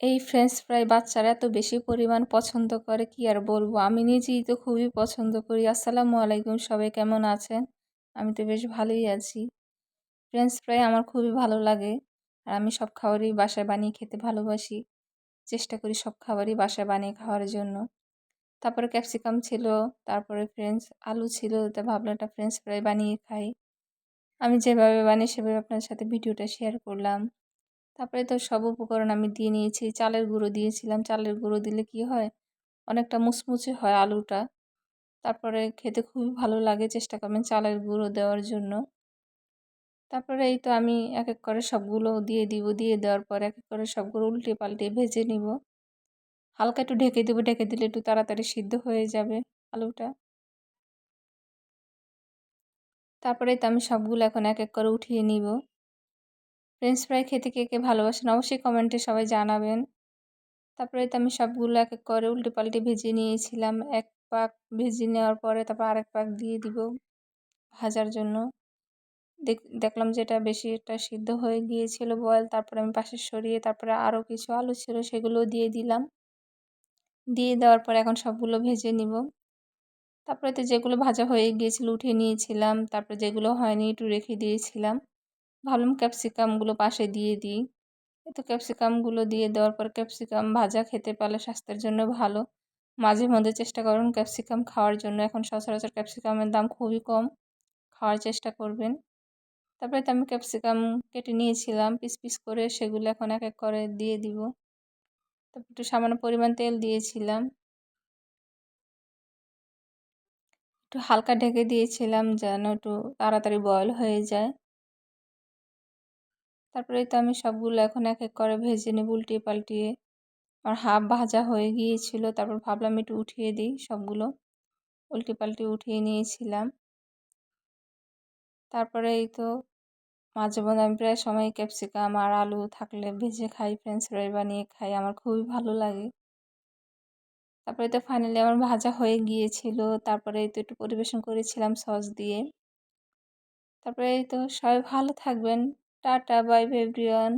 এই French fry বাচ্চারা এত বেশি পরিমাণ পছন্দ করে কি আর বলবো। আমি নিজেই তো খুবই পছন্দ করি। আসসালামু আলাইকুম, সবাই কেমন আছেন? আমি তো বেশ ভালোই আছি। ফ্রেঞ্চ ফ্রাই আমার খুবই ভালো লাগে। আর আমি সব খাবারই বাসায় বানিয়ে খেতে ভালোবাসি। চেষ্টা করি সব খাবারই বাসায় বানিয়ে খাওয়ার জন্য। তারপরে ক্যাপসিকাম ছিল, তারপরে আলু ছিল। তা ভাবলাম একটা ফ্রেঞ্চ ফ্রাই বানিয়ে খাই। আমি যেভাবে বানাই সেভাবে আপনার সাথে ভিডিওটা শেয়ার করলাম। তারপরে তো সব উপকরণ আমি দিয়ে নিয়েছি। চালের গুঁড়ো দিয়েছিলাম। চালের গুঁড়ো দিলে কি হয়, অনেকটা মুচমুচে হয় আলুটা। তারপরে খেতে খুবই ভালো লাগে। চেষ্টা করবেন চালের গুঁড়ো দেওয়ার জন্য। তারপরে এই তো আমি এক এক করে সবগুলো দিয়ে দিব। দিয়ে দেওয়ার পর এক এক করে সবগুলো উল্টে পাল্টে ভেজে নিব। হালকা একটু ঢেকে দেবো, ঢেকে দিলে একটু তাড়াতাড়ি সিদ্ধ হয়ে যাবে আলুটা। তারপরে তো আমি সবগুলো এখন এক এক করে উঠিয়ে নিব। ফ্রেঞ্চ ফ্রাই খেতে কে কে ভালোবাসেন অবশ্যই কমেন্টে সবাই জানাবেন। তারপরে তো আমি সবগুলো এক এক করে উল্টে পাল্টে ভেজে নিয়েছিলাম। এক পাক ভেজে নেওয়ার পরে তারপর আরেক পাক দিয়ে দিব ভাজার জন্য। দেখলাম যে এটা বেশি একটা সিদ্ধ হয়ে গিয়েছিল বয়েল। তারপরে আমি পাশে সরিয়ে তারপরে আরও কিছু আলু ছিল সেগুলো দিয়ে দিলাম। দিয়ে দেওয়ার পর এখন সবগুলো ভেজে নিব। তারপরে তো যেগুলো ভাজা হয়ে গিয়েছিল উঠিয়ে নিয়েছিলাম। তারপরে যেগুলো হয়নি একটু রেখে দিয়েছিলাম। ভাবলাম ক্যাপসিকামগুলো পাশে দিয়ে দিই। তো ক্যাপসিকামগুলো দিয়ে দেওয়ার পর ক্যাপসিকাম ভাজা খেতে পারলে স্বাস্থ্যের জন্য ভালো। মাঝে মধ্যে চেষ্টা করুন ক্যাপসিকাম খাওয়ার জন্য। এখন সচরাচর ক্যাপসিকামের দাম খুবই কম। খাওয়ার চেষ্টা করবেন। তারপরে তো আমি ক্যাপসিকাম কেটে নিয়েছিলাম পিস পিস করে, সেগুলো এখন এক এক করে দিয়ে দিব। তারপর একটু সামান্য পরিমাণ তেল দিয়েছিলাম। একটু হালকা ঢেকে দিয়েছিলাম যেন একটু তাড়াতাড়ি বয়েল হয়ে যায়। তারপরে তো আমি সবগুলো এখন এক এক করে ভেজে নেব উল্টিয়ে পাল্টিয়ে। আমার হাফ ভাজা হয়ে গিয়েছিল। তারপর ভাবলাম একটু উঠিয়ে দিই সবগুলো। উল্টে পাল্টে উঠিয়ে নিয়েছিলাম। তারপরে এই তো মাঝে মধ্যে আমি প্রায় সময় ক্যাপসিকাম আর আলু থাকলে ভেজে খাই, ফ্রেঞ্চ ফ্রাই বানিয়ে খাই, আমার খুবই ভালো লাগে। তারপরে তো ফাইনালি আমার ভাজা হয়ে গিয়েছিল। তারপরে এই তো একটু পরিবেশন করেছিলাম সস দিয়ে। তারপরে এই তো সবাই ভালো থাকবেন। Tata, bye bye everyone.